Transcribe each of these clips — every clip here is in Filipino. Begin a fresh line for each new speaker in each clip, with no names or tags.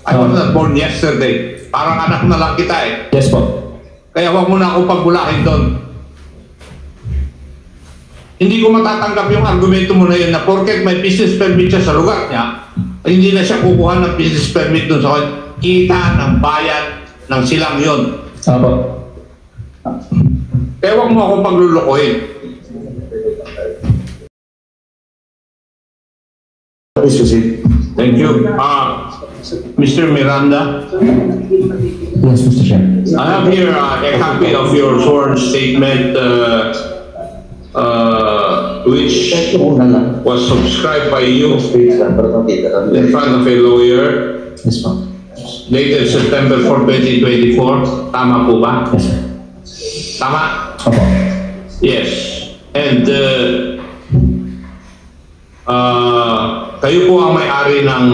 I was not born yesterday. Parang anak na lang kita eh.
Yes po.
Kaya wag mo na akong pagbulahin doon. Hindi ko matatanggap yung argumento mo na yun na porket may business permit siya sa lugar niya, hindi na siya kukuha ng business permit doon sa kita ng bayan ng silang yun.
Apo.
Kaya wag mo akong paglulukohin.
Please proceed.
Thank you. Mr. Miranda?
Yes, Mr. Chair.
I have here a copy of your sworn statement which was subscribed by you in front of a lawyer.
Yes, po.
Dated September 4, 2024. Tama po ba?
Yes, sir.
Tama?
Opo.
Yes. And kayo po ang may-ari ng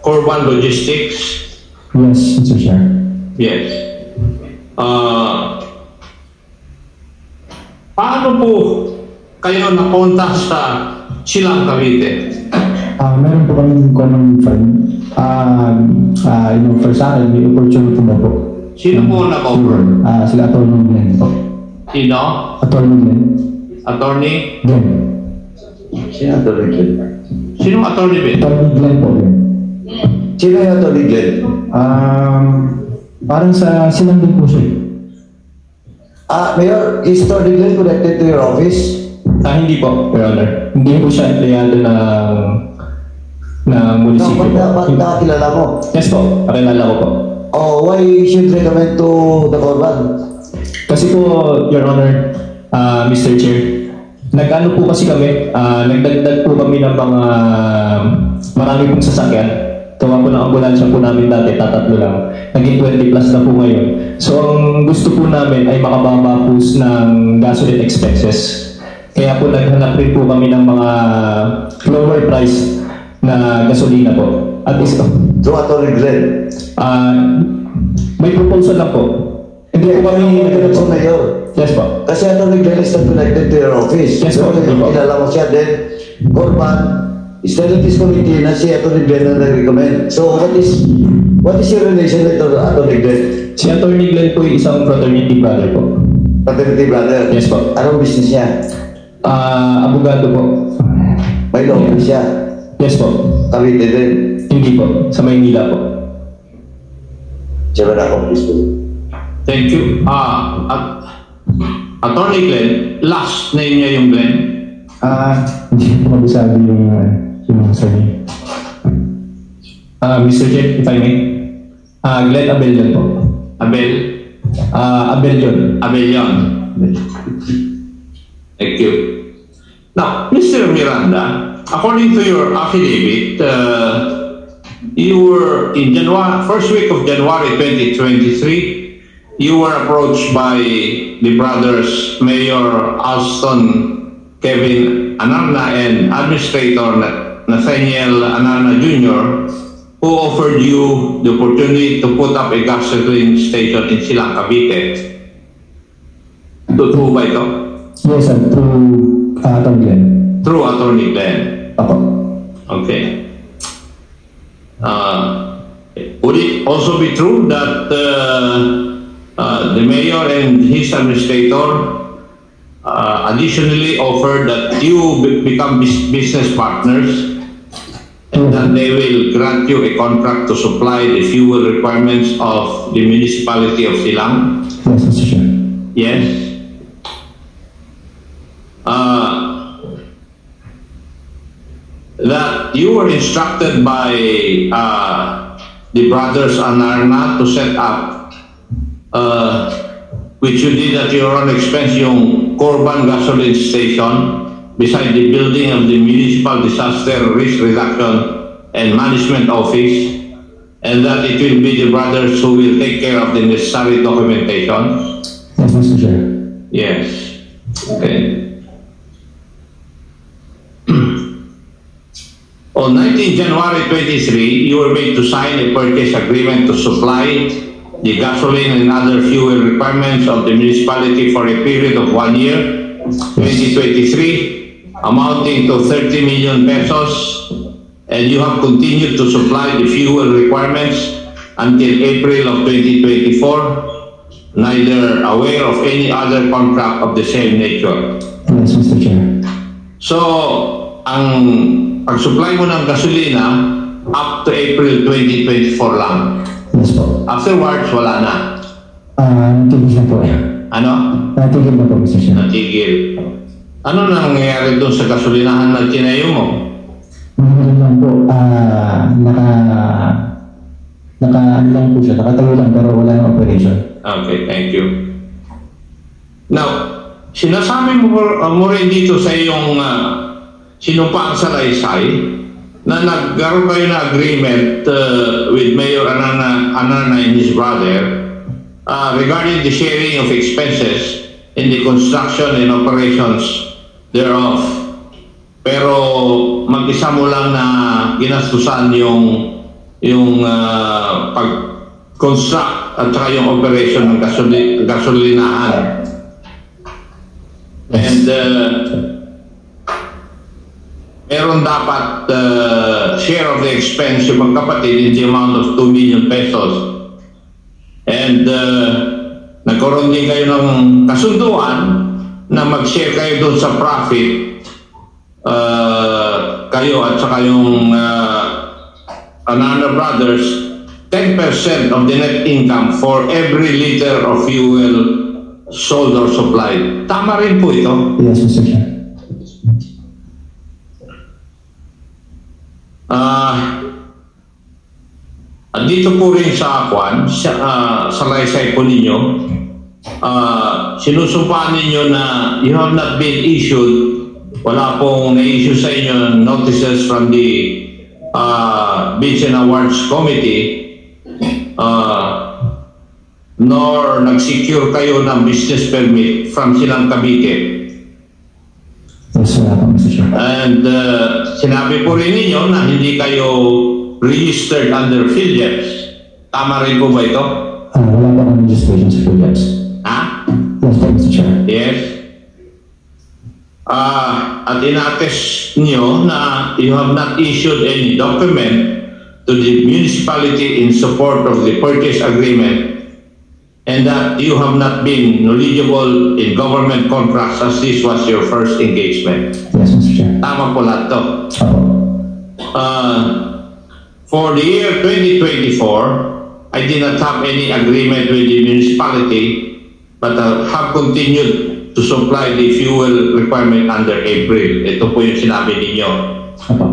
Corban Logistics.
Yes, Mr. Chair.
Yes. Paano po kayo napunta sa Silang Cavite?
Meron po kaming common friend. In-offer sa akin, may opportunity na po.
Sino po nag-offer?
Sila Atty. Glenn po.
Sino?
Atty. Glenn.
Attorney?
Glenn.
Sino Atty. Glenn?
Sino attorney ba?
Atty. Glenn po. Glenn.
Sino yung Atty. Glenn?
Parang sa silang din po siya.
Mayor, is Atty. Glenn connected to your office?
Hindi po, Your Honor. Hindi po siya empleyado ng munisipyo po.
Ba't nakakilala mo?
Yes po, pakilala ko po.
Why should recommend to the Corban?
Kasi po, Your Honor, Mr. Chair, nag-ano po kasi kami, nagdagdag po kami ng mga marami pong sasakyan. Gawa po ng ambulansya po namin dati, tatatlo lang. Naging 20 plus na po ngayon. So, ang gusto po namin ay makababa po ng gasoline expenses. Kaya po naghanap rin po kami ng mga lower price na gasolina po. At is
So, Atty. Glenn?
may proposal lang po. Hindi po kami
connected sa Mayor.
Yes po.
Kasi Atty. Glenn is not connected to your office.
Yes po.
Kilala mo siya, then Corban is telling this committee na si Atty. Glenn na nag-recommend. So, what is your relation with Atty. Glenn?
Si Atty. Glenn po ay isang fraternity brother po.
Fraternity brother?
Yes po.
Anong business niya?
Abogado po.
May law office siya?
Yes po.
Cavite din?
Hindi po. Sa Maynila po.
Siya ba na please po?
Thank you. Attorney Glenn, last name niya yung Glenn?
Hindi po mabisabi yung surname. Mr. Chair, if I may. Glenn Abelion po. Abelion.
Thank you. Now, Mr. Miranda, according to your affidavit, you were in first week of January 2023, you were approached by the brothers Mayor Alston Kevin Anarna and Administrator Nathaniel Anarna Jr., who offered you the opportunity to put up a gasoline station in Silang Cavite. True ba ito?
Yes, sir. Through Atty. Glenn.
Through Atty. Glenn.
Apo.
Okay. Would it also be true that the mayor and his administrator additionally offered that you become business partners and that they will grant you a contract to supply the fuel requirements of the municipality of Silang?
Yes, Mr. Chair.
Yes. That you were instructed by the brothers Anarna to set up, which you did at your own expense, yung Corban gasoline station beside the building of the Municipal Disaster Risk Reduction and Management Office, and that it will be the brothers who will take care of the necessary documentation?
Yes, Mr. Chair.
Yes. Okay. On 19 January 23, you were made to sign a purchase agreement to supply the gasoline and other fuel requirements of the municipality for a period of 1 year, 2023, amounting to 30 million pesos, and you have continued to supply the fuel requirements until April of 2024, neither aware of any other contract of the same nature.
Yes, Mr. Chair.
So, ang pag-supply mo ng gasolina up to April 2024 lang.
Yes po.
Afterwards, wala na.
Natigil na po eh.
Ano?
Natigil na po, Mr. Chair.
Natigil. Ano na nangyayari doon sa gasolinahan na tinayo mo?
Ano lang po, ano lang po siya, nakatayo lang pero wala nang operation.
Okay, thank you. Now, sinasabi mo rin dito sa iyong sinumpang salaysay na nagkaroon kayo na agreement with Mayor Anana and his brother regarding the sharing of expenses in the construction and operations thereof. Pero mag-isa mo lang na ginastusan yung pag-construct at saka yung operation ng gasolinahan. And meron dapat share of the expense yung magkapatid in the amount of 2 million pesos. And nagkaroon din kayo ng kasunduan na mag-share kayo doon sa profit, kayo at saka yung Anana Brothers, 10% of the net income for every liter of fuel sold or supplied. Tama rin po ito?
Yes, Mr. Chair.
Dito po rin sa Kwan, sa laysay po ninyo, sinusumpaan ninyo na you have not been issued, wala pong na-issue sa inyo notices from the Bids and Awards Committee, nor nag-secure kayo ng business permit from Silang Cavite.
Yes, wala po, Mr. Chair.
And sinabi po rin ninyo na hindi kayo registered under PhilJeps. Tama rin po ba ito?
Wala po akong registration sa PhilJeps.
Ha?
Yes po, Mr. Chair.
Yes. At inattest nyo na you have not issued any document to the municipality in support of the purchase agreement, and that you have not been knowledgeable in government contracts as this was your first engagement.
Yes, Mr. Chair.
Tama po lahat to.
Opo.
For the year 2024, I did not have any agreement with the municipality, but have continued to supply the fuel requirement under April. Ito po yung sinabi ninyo.
Opo.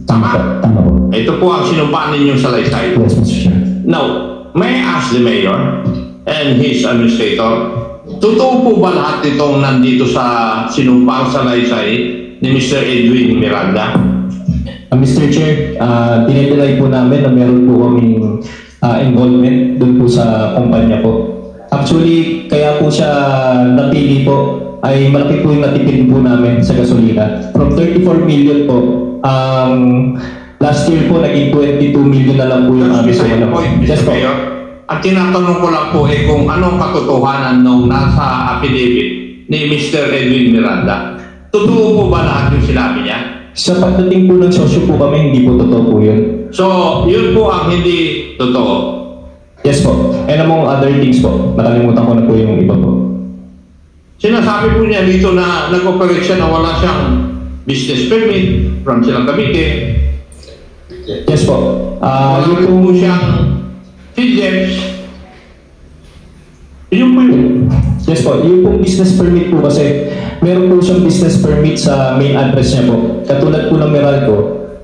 Tama?
Tama po.
Ito po ang sinumpaan ninyong salaysay.
Yes, Mr. Chair.
Now, may I ask the mayor and his administrator, totoo po ba lahat itong nandito sa sinumpang salaysay ni Mr. Edwin Miranda?
Mr. Chair, tinitilay po namin na meron po kaming involvement doon po sa kumpanya po. Actually, kaya po siya napili po ay malaki po yung natipid po namin sa gasolina. From 34 million po, last year po naging 22 million na lang po yung aming sumala. Yes po.
At tinatanong ko lang po kung anong katotohanan nung nasa affidavit ni Mr. Edwin Miranda. Totoo po ba lahat yung sinabi niya?
Sa pagdating po ng sosyo po kami, hindi po totoo po yun.
So, yun po ang hindi totoo.
Yes po. And among other things po, nakalimutan ko na po yung iba po.
Sinasabi po niya dito na nag-operate siya na wala siyang business permit from Silang Cavite.
Yes po.
Wala
Yung
rin po siyang PhilJeps. Yun po yun.
Yes po. Yung pong business permit po kasi, meron po siyang business permit sa main address niya po. Katulad po ng Meralco,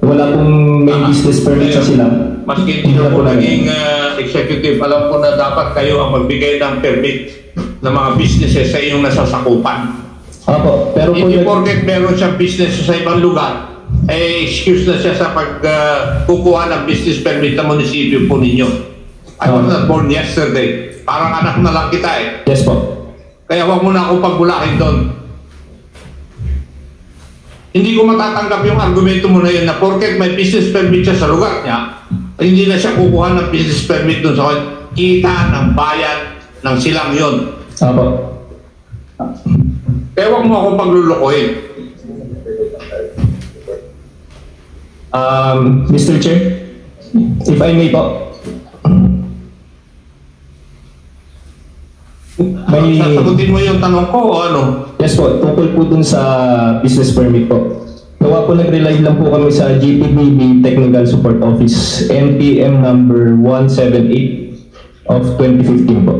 wala pong main business permit sa Silang.
Maski hindi na po naging executive, alam ko na dapat kayo ang magbigay ng permit ng mga businesses sa inyong nasasakupan.
Opo, pero po
Hindi porket meron siyang business sa ibang lugar, excuse na siya sa pagkukuha ng business permit ng munisipyo po ninyo. I was not born yesterday. Parang anak na lang kita eh.
Yes po.
Kaya wag mo na akong pagbulakin doon. Hindi ko matatanggap yung argumento mo na yun na porket may business permit siya sa lugar niya, hindi na siya kukuha ng business permit doon sa kita ng bayan ng Silang yun.
Opo.
Kaya huwag mo akong paglulukoyin.
Mr. Chair, if I may po.
Sasagutin mo yung tanong ko o ano?
Yes po, tungkol po dun sa business permit po. Gawa po nag-rely lang po kami sa GPBB Technical Support Office, NPM number 178 of 2015 po.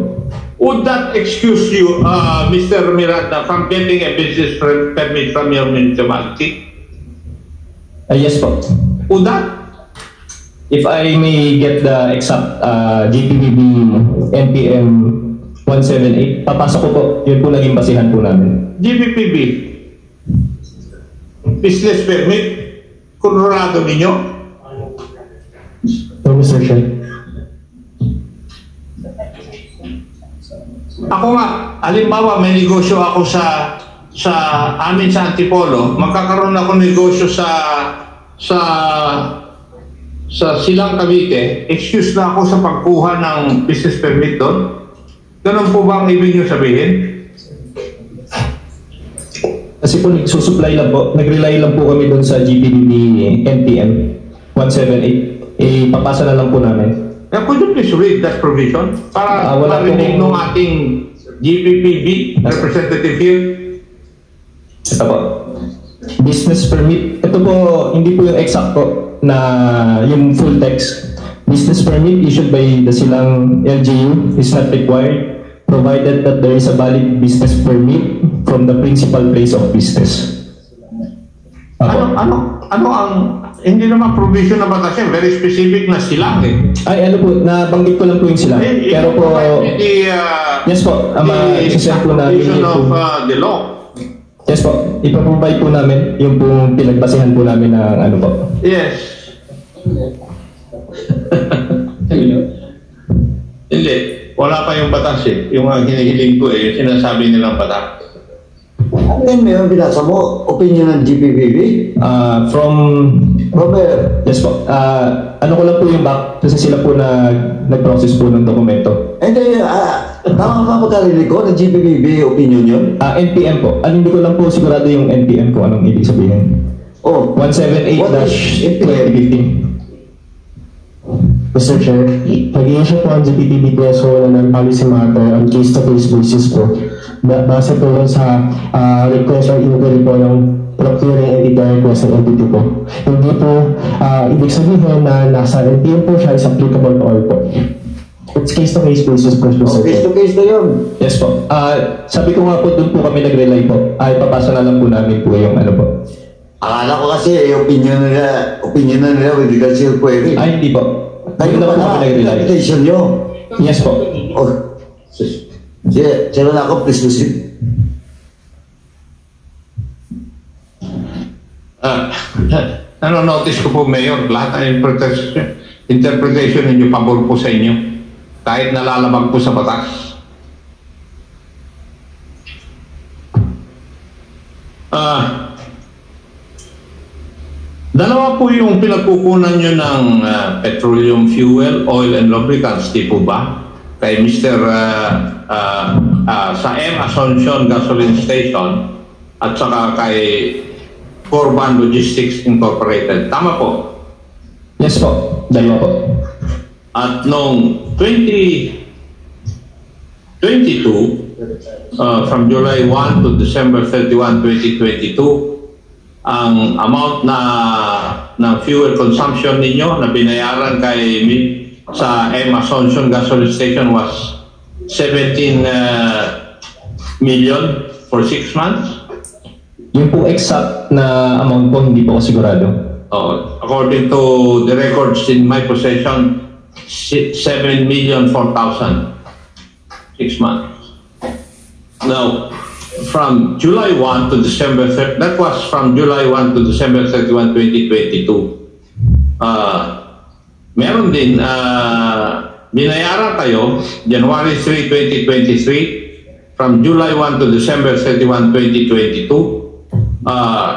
Would that excuse you, Mr. Miranda, from getting a business permit from your municipality?
Yes po.
Would that?
If I may get the exact GPBB NPM 178, papasok ko po. Yun po naging basihan po namin.
GPPB, business permit, kunrado ninyo?
No, Mr. Chair.
Ako nga, halimbawa may negosyo ako sa amin sa Antipolo, magkakaroon ako negosyo sa Silang Cavite, excuse na ako sa pagkuha ng business permit doon? Ganun po ba ang ibig nyo sabihin?
Kasi po nagsusupply lang po, nag-rely lang po kami doon sa GPBB NPM 178. Papasa na lang po namin.
Could you please read that provision? Para marinig ng ating GPPB representative here.
Ito po. Business permit. Ito po, hindi po yung exact po na yung full text. Business permit issued by the Silang LGU is not required provided that there is a valid business permit from the principal place of business.
Ano ang hindi naman provision na batas yan, very specific na Silang eh.
Ay, ano po, nabanggit ko lang po yung Silang. Pero po, yes po, isasend po namin
provision of the law.
Yes po, ipaprovide po namin yung pong pinagbasihan po namin ng ano po.
Yes. Hindi, wala pa yung batas eh. Yung hinihiling ko eh, yung sinasabi nilang batas.
Ano yung binasa mo? Opinion ng GPPB?
From
Robert.
yes po. Ano ko lang po yung back kasi sila po nag-process po ng dokumento.
Hindi, tama ba pagkarinig ko ng GPPB opinion yun?
NPM po. Hindi ko lang po sigurado yung NPM ko anong ibig sabihin.
Oh,
178-2015.
Mr. Chair, nag-i-issue po ang GPPB PSO ng policy matter on case-to-case basis po. Base po lang sa request or inquiry po ng procuring entity request ng entity po. Hindi po ibig sabihin na nasa NPM po siya is applicable to all po. It's case-to-case basis po, Mr. Chair.
Case-to-case na yun.
Yes po. Sabi ko nga po doon po kami nag-rely po. Ipapasa na lang po namin po yung ano po.
Akala ko kasi opinion na nila with regards to your query.
Hindi po.
Kayo
Doon
pa
po
na,
kami nag-rely.
application nyo.
Yes po.
Oh, sino na ako, please proceed.
Notice ko po, Mayor, lahat ng interpretation ninyo pabor po sa inyo. Kahit nalalabag po sa batas. Dalawa po yung pinagkukunan nyo ng petroleum fuel, oil and lubricants, di po ba? Kay Mr. Sa M. Asuncion Gasoline Station at saka kay Corban Logistics Incorporated. Tama po?
Yes po. Dalawa po.
At noong 2022, from July 1 to December 31, 2022, ang amount ng fuel consumption ninyo na binayaran sa M. Asuncion Gasoline Station was 17 million for 6 months.
Yung po exact na amount po, hindi po ako sigurado.
According to the records in my possession, 7,004,000 6 months. Now, from July 1 to December, that was from July 1 to December 31, 2022. Meron din, binayaran kayo, January 3, 2023, from July 1 to December 31, 2022,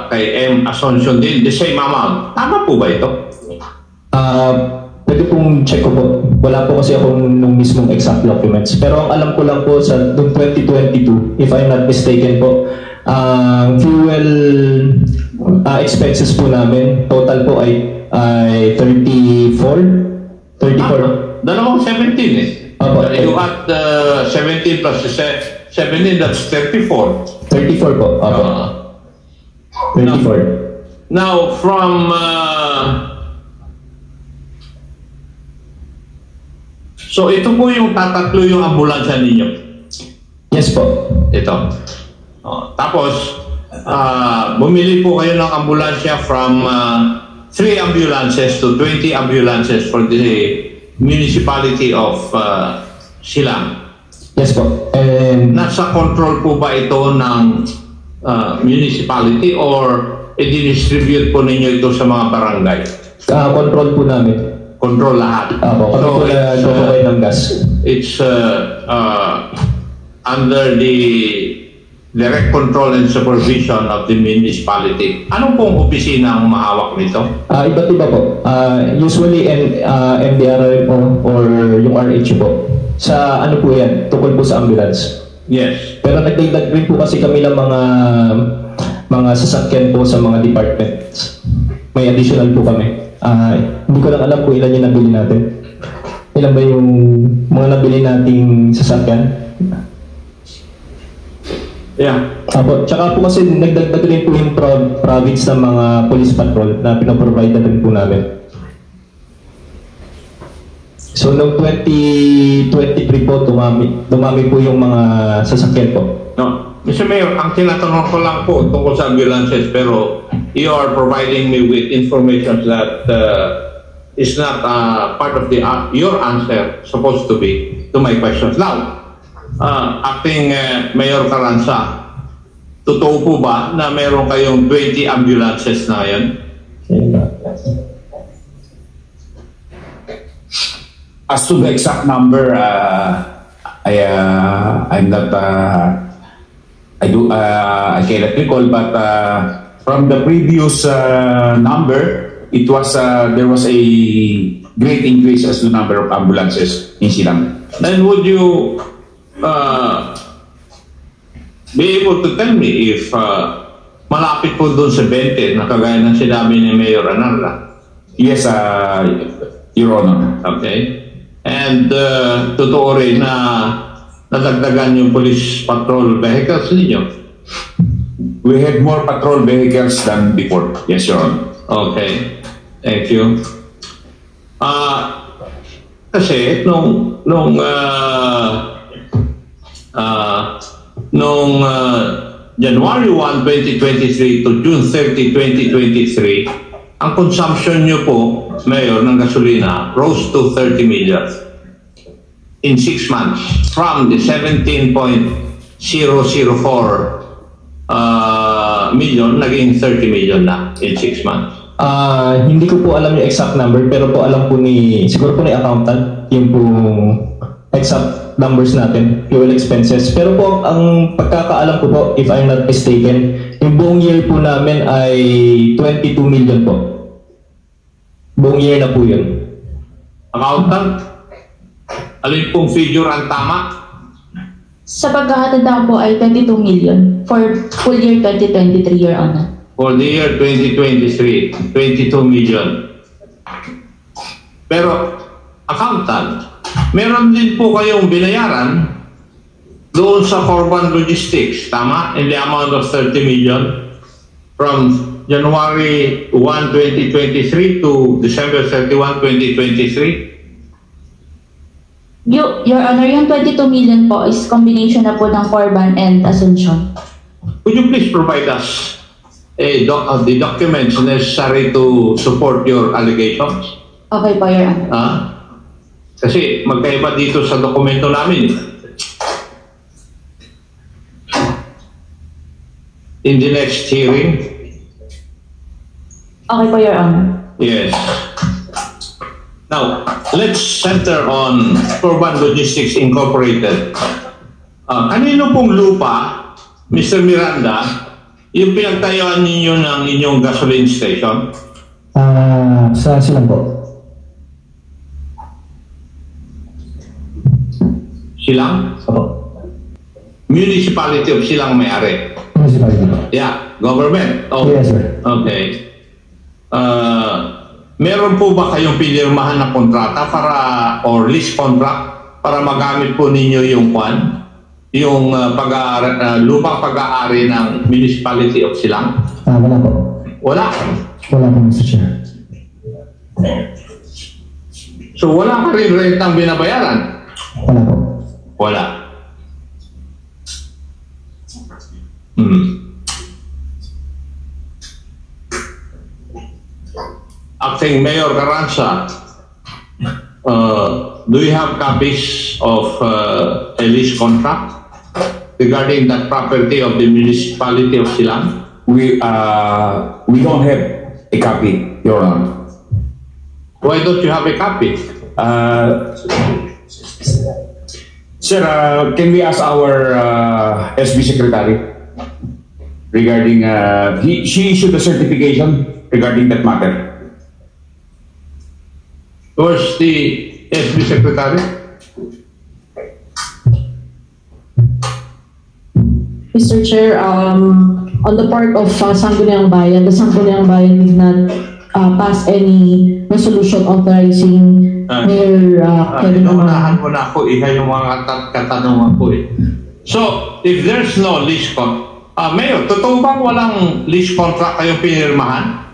kay M. Asuncion din, the same amount. Tama po ba ito?
Pwede pong check ko po. Wala po kasi akong nung mismong exact documents. Pero ang alam ko lang po sa 2022, if I'm not mistaken po, fuel expenses po namin, total po ay ay 34. 34.
Dalawang 17 eh.
Opo.
You had 17 plus 17, that's 34.
34 po. Opo. 34.
Now, from... so, ito po yung tatatlo yung ambulansya ninyo.
Yes po.
Ito. Tapos, bumili po kayo ng ambulansya from 3 ambulances to 20 ambulances for the municipality of Silang.
Yes po. And
Nasa control po ba ito ng municipality or i-distribute po ninyo ito sa mga barangay?
control po namin.
Control lahat.
Kami po na provide ng gas.
It's under the direct control and supervision of the municipality. Ano pong opisina ang mahawak nito?
Iba't iba po. Usually MDRM or yung RH po. Sa ano po yan? Tukol po sa ambulance.
Yes.
Pero nagdagdag rin po kasi kami ng mga sasakyan po sa mga departments. May additional po kami. Hindi ko lang alam po ilan yung nabili natin. Ilan ba yung mga nabili nating sasakyan?
Yeah.
Tsaka po kasi nagdagdag rin po yung province ng mga police patrol na pinaprovide na rin po namin. So noong 2023 po, dumami po yung mga sasakyan po.
No. Mr. Mayor, ang tinatanong ko lang po tungkol sa ambulances, pero you are providing me with information that is not part of your answer supposed to be to my questions. Now, Acting Mayor Carranza, totoo po ba na meron kayong 20 ambulances na ngayon?
As to the exact number, I'm not. I cannot recall, but from the previous number, it was there was a great increase as to the number of ambulances in Silang.
And would you be able to tell me if malapit po doon sa 20 na kagaya ng sinabi ni Mayor Anarla?
Yes, Your Honor.
Okay. And totoo rin na nadagdagan yung police patrol vehicles ninyo?
We had more patrol vehicles than before. Yes, Your Honor.
Okay. Thank you. Kasi nung January 1, 2023 to June 30, 2023, ang consumption nyo po, Mayor, ng gasolina rose to 30 million in 6 months from the 17.004 million naging 30 million na in 6 months.
Hindi ko po alam yung exact number, pero po alam po siguro po ni accountant yung po exact numbers natin, fuel expenses. Pero po, ang pagkakaalam ko po, if I'm not mistaken, yung buong year po namin ay 22 million po. Buong year na po yun.
Accountant, alin pong figure ang tama?
Sa pagkakatanda po ay 22 million for full year 2023, Your Honor.
For the year 2023, 22 million. Pero, accountant, meron din po kayong binayaran doon sa Corban Logistics, tama? In the amount of 30 million from January 1, 2023 to December 31, 2023?
Your Honor, yung 22 million po is combination na po ng Corban and Asuncion.
Could you please provide us the documents necessary to support your allegations?
Okay po, Your Honor.
Kasi magkaiba dito sa dokumento namin. In the next hearing?
Okay po, Your Honor.
Yes. Now, let's center on Corban Logistics Incorporated. Kanino pong lupa, Mr. Miranda, yung pinagtayuan ninyo ng inyong gasoline station?
Sa Silang po.
Silang?
Opo.
Municipality of Silang may-ari?
Municipality po.
Yeah, government? Oh.
Yes, sir.
Okay. meron po ba kayong pinirmahan na kontrata para or lease contract para magamit po ninyo yung yung lupang pag-aari ng Municipality of Silang?
Wala po.
Wala.
Wala po, Mr. Chair.
So wala ka rin rentang binabayaran?
Wala po.
Wala. Acting Mayor Carranza, do you have copies of a lease contract regarding that property of the Municipality of Silang?
We don't have a copy, Your Honor.
Why don't you have a copy?
Sir, can we ask our SB Secretary regarding, she issued a certification regarding that matter.
Where's the SB Secretary?
Mr. Chair, on the part of Sangguniang Bayan, the Sangguniang Bayan did not pass any resolution authorizing Mayor Kevin
Inuunahan
Amaro.
mo na ako, iha yung mga katanungan ko eh. So, if there's no lease contract, Mayor, totoo bang walang lease contract kayong pinirmahan?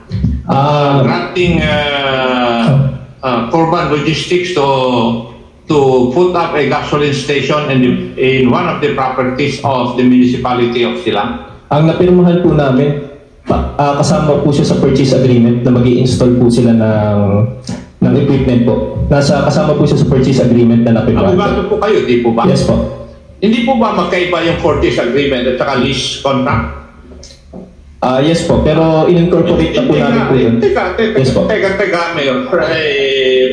Granting Corban Logistics to put up a gasoline station in one of the properties of the Municipality of Silang?
Ang napirmahan po namin, kasama po siya sa purchase agreement na mag-i-install po sila ng equipment po. Kasama po siya sa purchase agreement na napirmahan.
Abogado po kayo, di po ba?
Yes po.
Hindi po ba magkaiba yung purchase agreement at saka lease contract?
Yes po, pero in-incorporate na po namin po yun. Yes po.
Teka, Mayor.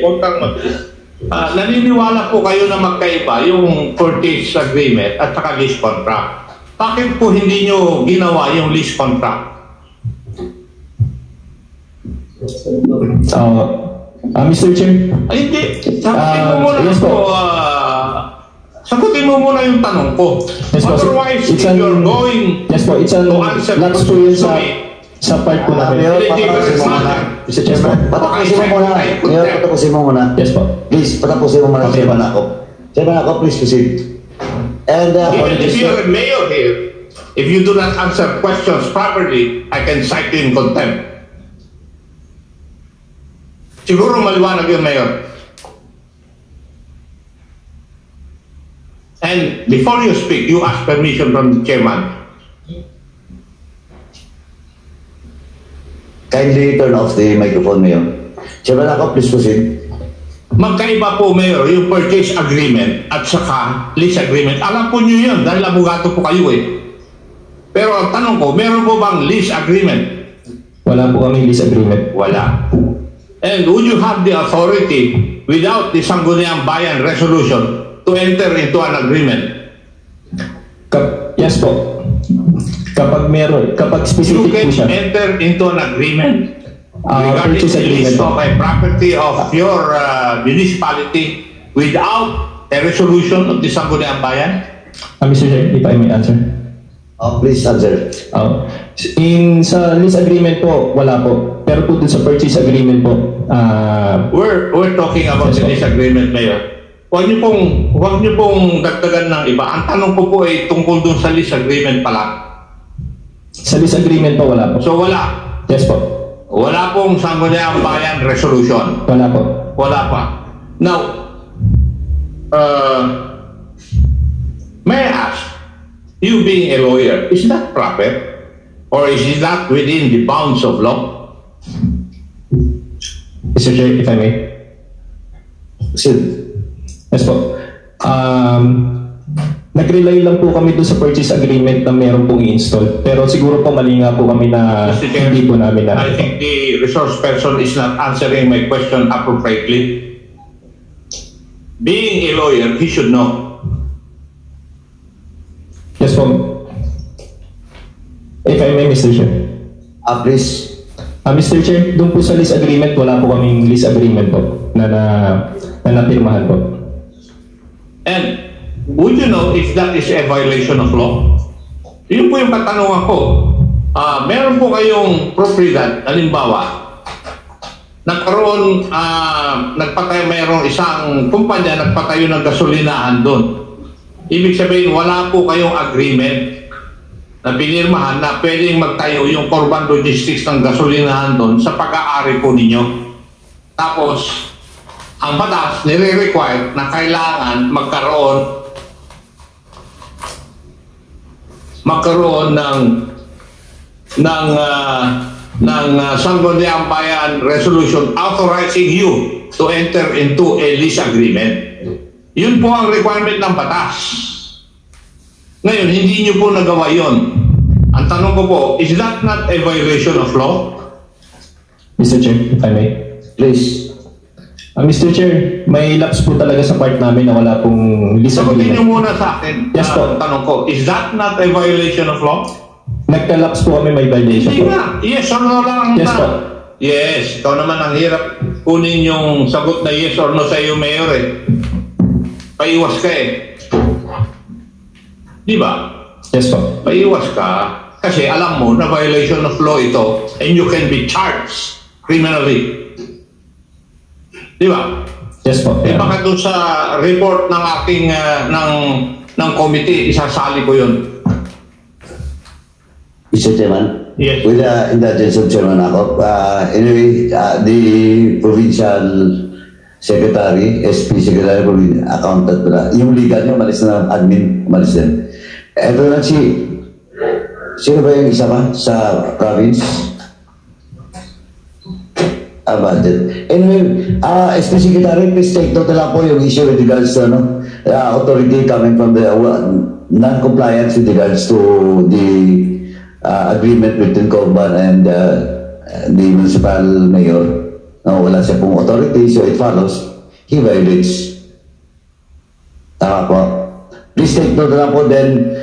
Huwag kang naniniwala po kayo na magkaiba yung purchase agreement at saka lease contract. Bakit po hindi nyo ginawa yung lease contract?
Mr. Chair?
Hindi. Sagutin mo muna
yes po.
Sagutin mo muna yung tanong ko.
Yes po.
Otherwise, if you're going
yes po, it's an
to answer
lots po yun sa part po namin.
Mayor, patapusin mo muna.
Mr. Chairman.
Patapusin mo muna. Mayor, patapusin mo muna.
Yes po.
Please, patapusin mo muna.
Okay.
Chairman ako. Chairman ako, please proceed. And
even if you're a mayor here, if you do not answer questions properly, I can cite you in contempt. Siguro maliwanag yun, Mayor. And before you speak, you ask permission from the chairman.
kindly turn off the microphone, Mayor. Chairman ako, please proceed.
Magkaiba po, Mayor, yung purchase agreement at saka lease agreement. Alam po nyo yun dahil abogado po kayo eh. Pero ang tanong ko, meron po bang lease agreement?
Wala po kami lease agreement.
Wala. And would you have the authority without the Sangguniang Bayan resolution to enter into an agreement?
Yes po. Kapag specific
You can
po siya.
enter into an agreement regarding
purchase
the lease
agreement po.
of a property of your municipality without a resolution of the Sangguniang Bayan?
Mr. Chair, if I may answer.
Please answer.
Sa lease agreement po, wala po. Pero po dun sa purchase agreement po,
We're talking about the lease agreement, Mayor. Huwag niyo pong dagdagan ng iba. Ang tanong ko po ay tungkol dun sa lease agreement pala.
sa lease agreement po, wala po.
So wala.
Yes po.
Wala pong Sangguniang Bayan resolution.
Wala po.
Wala pa. Now, may I ask, you being a lawyer, is that proper? Or is it not within the bounds of law?
Mr. Chair, if I may.
Proceed.
Yes po. Nag-rely lang po kami doon sa purchase agreement na meron pong i-install. Pero siguro po mali nga po kami na
Mr. Chair,
hindi po namin na.
I think the resource person is not answering my question appropriately. Being a lawyer, he should know.
Yes po. If I may, Mr. Chair.
Please.
Mr. Chair, doon po sa lease agreement, wala po kaming lease agreement po na napirmahan po.
And would you know if that is a violation of law? Yun po yung katanungan ko. Meron po kayong propriedad, halimbawa, nagkaroon, mayroong isang kumpanya nagpatayo ng gasolinahan doon. Ibig sabihin, wala po kayong agreement na pinirmahan na pwedeng magtayo yung Corban Logistics ng gasolinahan doon sa pag-aari po ninyo. Tapos, ang batas nire-require na kailangan magkaroon ng Sangguniang Bayan resolution authorizing you to enter into a lease agreement. Yun po ang requirement ng batas. Ngayon, hindi nyo po nagawa yun. Ang tanong ko po, is that not a violation of law?
Mr. Chair, if I may.
Please.
Mr. Chair, may lapse po talaga sa part namin na wala pong lease
Sagutin
agreement.
nyo muna sa akin.
Yes po.
Tanong ko, is that not a violation of law?
Nagka-lapse po kami, may violation
Hindi
po.
nga. Yes or no lang.
Yes po.
Yes. Ikaw naman ang hirap kunin yung sagot na yes or no sa iyo, Mayor eh. Paiwas ka eh. Di ba?
Yes po.
Paiwas ka kasi alam mo na violation of law ito and you can be charged criminally. Di ba?
Yes po.
Eh baka doon sa report ng aking ng committee, isasali ko yun.
Mr. Chairman?
Yes.
With the indulgence of Chairman Akop, anyway, the provincial secretary, SP secretary, accountant pala, yung legal niya, umalis na, admin, umalis din. Ito lang sino ba yung isa pa sa province? Budget. Anyway, SP secretary, please take note lang po yung issue with regards to authority coming from the non-compliance with regards to the agreement between Corban and the municipal mayor. No, wala siya pong authority, so it follows he violates. Tama po. Please take note lang po, then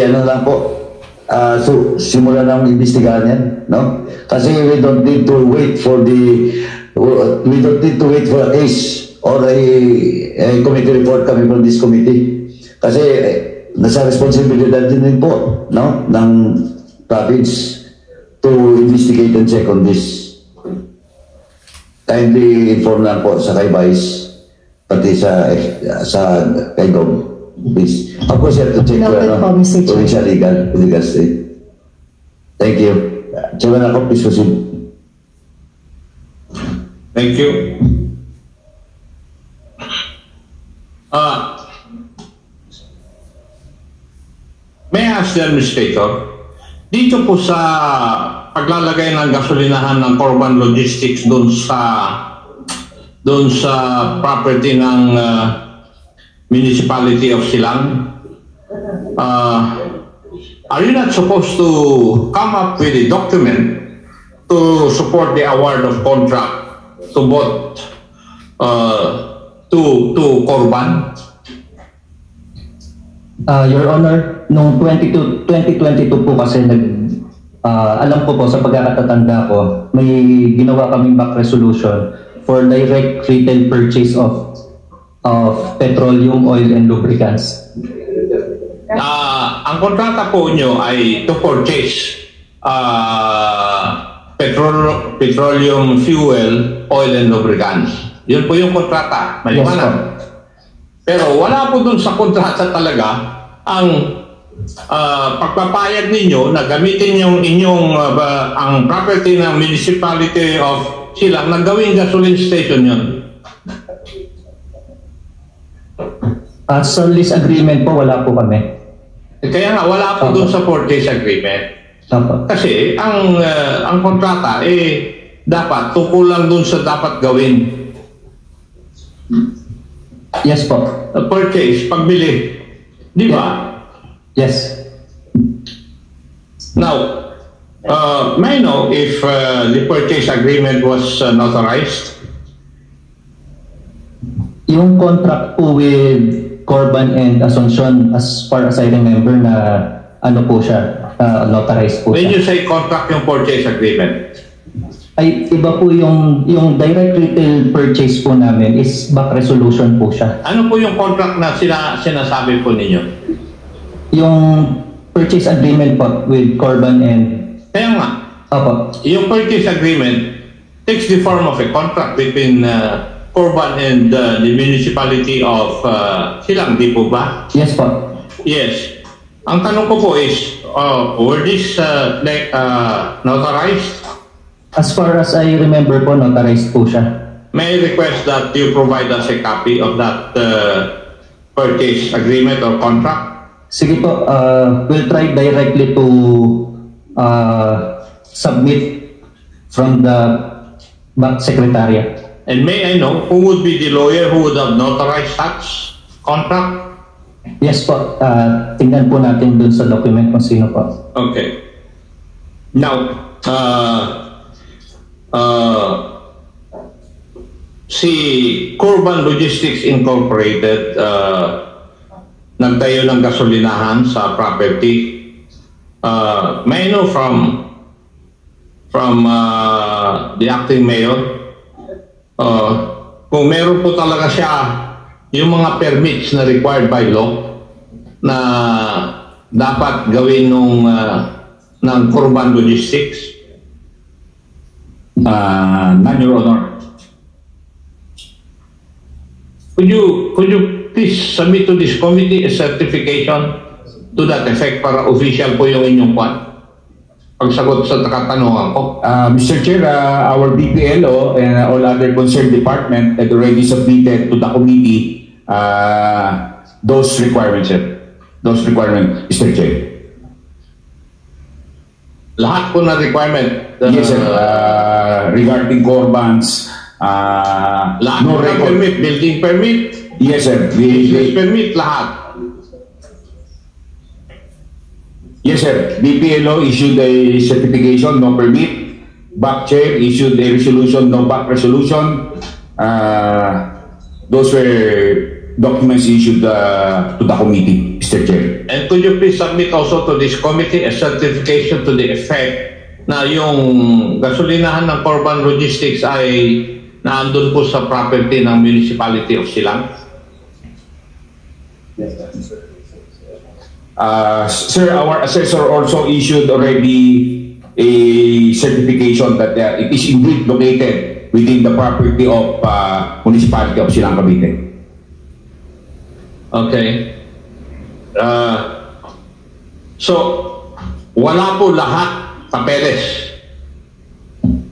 ano lang po, so simulan ng imbestigahan yan, no? Kasi we don't need to wait for a case or a committee report coming from this committee. Kasi nasa responsibilidad din po, no, ng province to investigate and check on this. Kindly inform lang po sa kay Vice, pati sa kay Gov. Please. Of course, you have to check provincial legal state. Thank you. Chairman ako, please proceed.
Thank you. May I ask the administrator, dito po sa paglalagay ng gasolinahan ng Corban Logistics doon sa property ng Municipality of Silang, are you not supposed to come up with a document to support the award of contract to both to Corban?
Your Honor, noong 2022 po kasi alam ko po sa pagkakatatanda ko, may ginawa kaming back resolution for direct retail purchase of petroleum, oil, and lubricants.
Ang kontrata po nyo ay to purchase petroleum fuel, oil, and lubricants. Yun po yung kontrata. Maliwanag.
Yes,
pero wala po dun sa kontrata talaga ang pagpapayag ninyo na gamitin yung inyong ang property ng Municipality of Silang na gawing gasoline station yun.
Sa lease agreement po, wala po kami.
Kaya nga, wala po doon sa purchase agreement. Kasi ang kontrata, dapat, tukol lang doon sa dapat gawin.
Yes po.
Purchase, pagbili. Di ba?
Yes.
Now, may I know if the purchase agreement was notarized?
Yung contract po with Corban and Asuncion, as far as I remember, na ano po siya, notarized po
When
siya.
you say contract yung purchase agreement?
Ay, iba po yung direct retail purchase po namin is back resolution po siya.
Ano po yung contract na sinasabi po ninyo?
Yung purchase agreement po with Corban and...
Kaya nga,
Opo.
Yung purchase agreement takes the form of a contract between Corban and the municipality of Silang, di po ba?
Yes po.
Yes. Ang tanong ko po is, were this notarized?
As far as I remember po, notarized po siya.
May I request that you provide us a copy of that purchase agreement or contract?
Sige po, we'll try directly to submit from the Bank Secretariat.
And may I know who would be the lawyer who would have notarized such contract?
Yes po, tingnan po natin dun sa document kung sino po.
Okay. Now, si Corban Logistics Incorporated nagtayo ng gasolinahan sa property. May I know from the acting mayor kung meron po talaga siya yung mga permits na required by law na dapat gawin ng Corban Logistics?
None, Your Honor.
Could you please submit to this committee a certification to that effect para official po yung inyong pagsagot sa katanungan ko?
Mr. Chair, our BPLO and all other concerned department had already submitted to the committee those requirements, sir. Those requirements, Mr. Chair.
Lahat po na requirement?
Yes, sir. Regarding Corban's
lahat
no
na
record.
permit, building permit,
Yes, sir.
business permit, lahat.
Yes, sir. BPLO issued a certification, no permit. BAC chair issued a resolution, no BAC resolution. Those were documents issued to the committee, Mr. Chair.
And could you please submit also to this committee a certification to the effect na yung gasolinahan ng Corban Logistics ay naandun po sa property ng municipality of Silang?
Sir, our assessor also issued already a certification that it is indeed located within the property of municipality of Silang, Cavite.
Okay. So, wala po lahat papeles.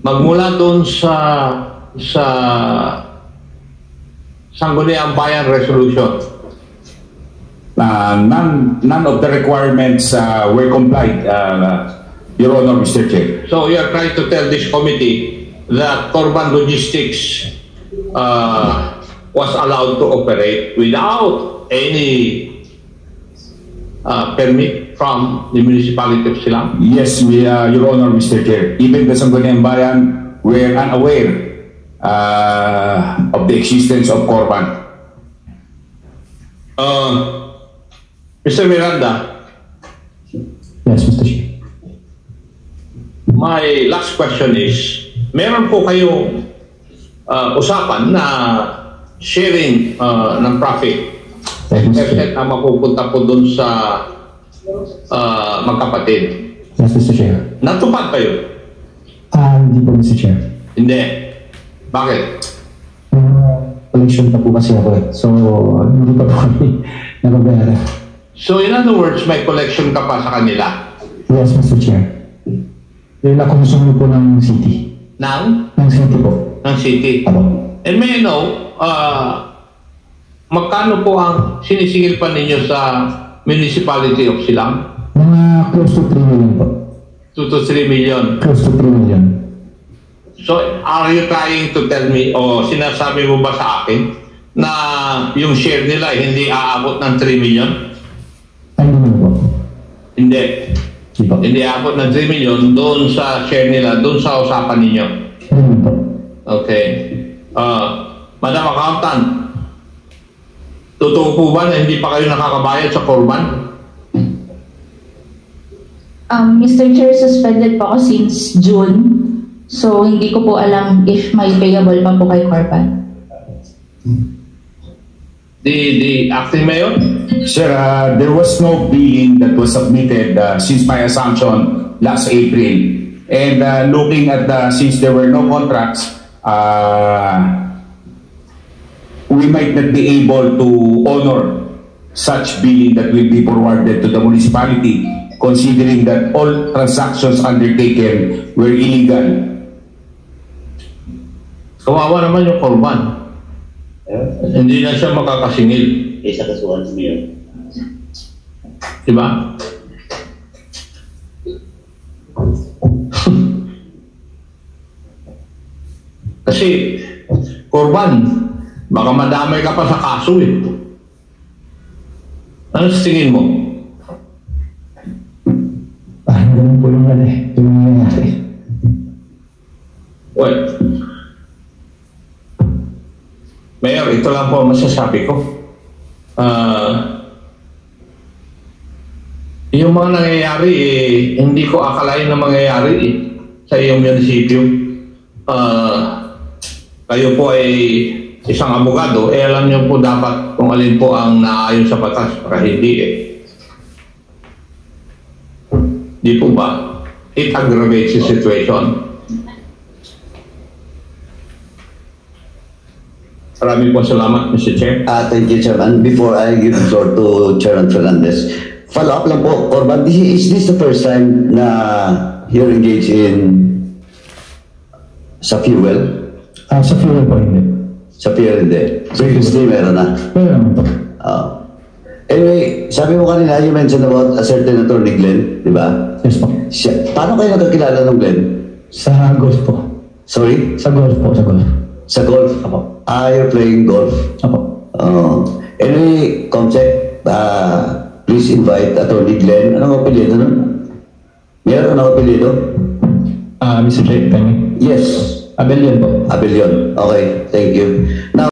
Magmula doon sa Sangguniang Bayan Resolution.
None of the requirements were complied, Your Honor, Mr. Chair.
So you are trying to tell this committee that Corban Logistics was allowed to operate without any permit from the municipality of Silang?
Yes, Your Honor, Mr. Chair. Even the Sangguniang Bayan were unaware of the existence of Corban.
Mr. Miranda,
Yes, Mr. Chair.
my last question is, meron po kayong usapan na sharing ng profit?
Yes, Mr. Chair.
Percent na mapupunta po dun sa magkapatid.
Yes, Mr. Chair.
Natupad pa yun?
Hindi po, Mr. Chair.
Hindi. Bakit?
Collection pa po kasi ako eh. So, hindi pa po kami nababayaran.
So in other words, may collection ka pa sa kanila?
Yes, Mr. Chair. Yung nakonsumo po ng city.
Ng
City po.
city.
Ako.
And may I know, magkano po ang sinisingil pa ninyo sa municipality of Silang?
Mga close to 3 million po.
2 to 3 million.
Close to 3 million.
So are you trying to tell me, o sinasabi mo ba sa akin, na yung share nila hindi aabot ng 3 million?
Ay, hindi naman po.
Hindi.
Hindi po.
Hindi aabot ng 3 million doon sa share nila, doon sa usapan ninyo.
Hindi naman po.
Okay. Madam Accountant, totoo po ba na hindi pa kayo nakakabayad sa Corban?
Mr. Chair, suspended po ako since June. So, hindi ko po alam if may payable pa po kay Corban.
The acting mayor?
Sir, there was no billing that was submitted since my assumption last April And looking at since there were no contracts, we might not be able to honor such billing that will be forwarded to the municipality, considering that all transactions undertaken were illegal.
Kawawa naman yung korban. Hindi na siya makakasingil.
Isa kasuhan sa mayor.
Diba? Kasi, korban, baka madamay ka pa sa kaso eh. Ano sa tingin mo?
Parang ganun po yung nangyayari.
Well, Mayor, ito lang po ang masasabi ko. Yung mga nangyayari, hindi ko akalain na mangyayari sa iyong munisipyo. Kayo po ay isang abogado, alam niyo po dapat kung alin po ang naayon sa batas para hindi Di po ba? It aggravates the situation. Maraming po salamat, Mr. Chair.
Thank you, Chairman. Before I give the floor to Chairman Fernandez, follow up lang po, Corban, is this the first time na you're engaged in sa fuel?
Sa fuel po, hindi.
Sa fuel, hindi. Previously, meron na.
Meron po.
Anyway, sabi mo kanina, you mentioned about a certain attorney Glenn, di ba?
Yes po.
Paano kayo nagkakilala ng Glenn?
Sa golf po.
Sorry?
Sa golf po, sa golf.
Sa golf?
Apo.
You're playing golf?
Apo.
Anyway, Comsec, please invite Attorney Glenn. Anong apelyido nun? Mayor, anong apelyido?
Mr. Chair, can you?
Yes.
Abelion po.
Abelion. Okay, thank you. Now,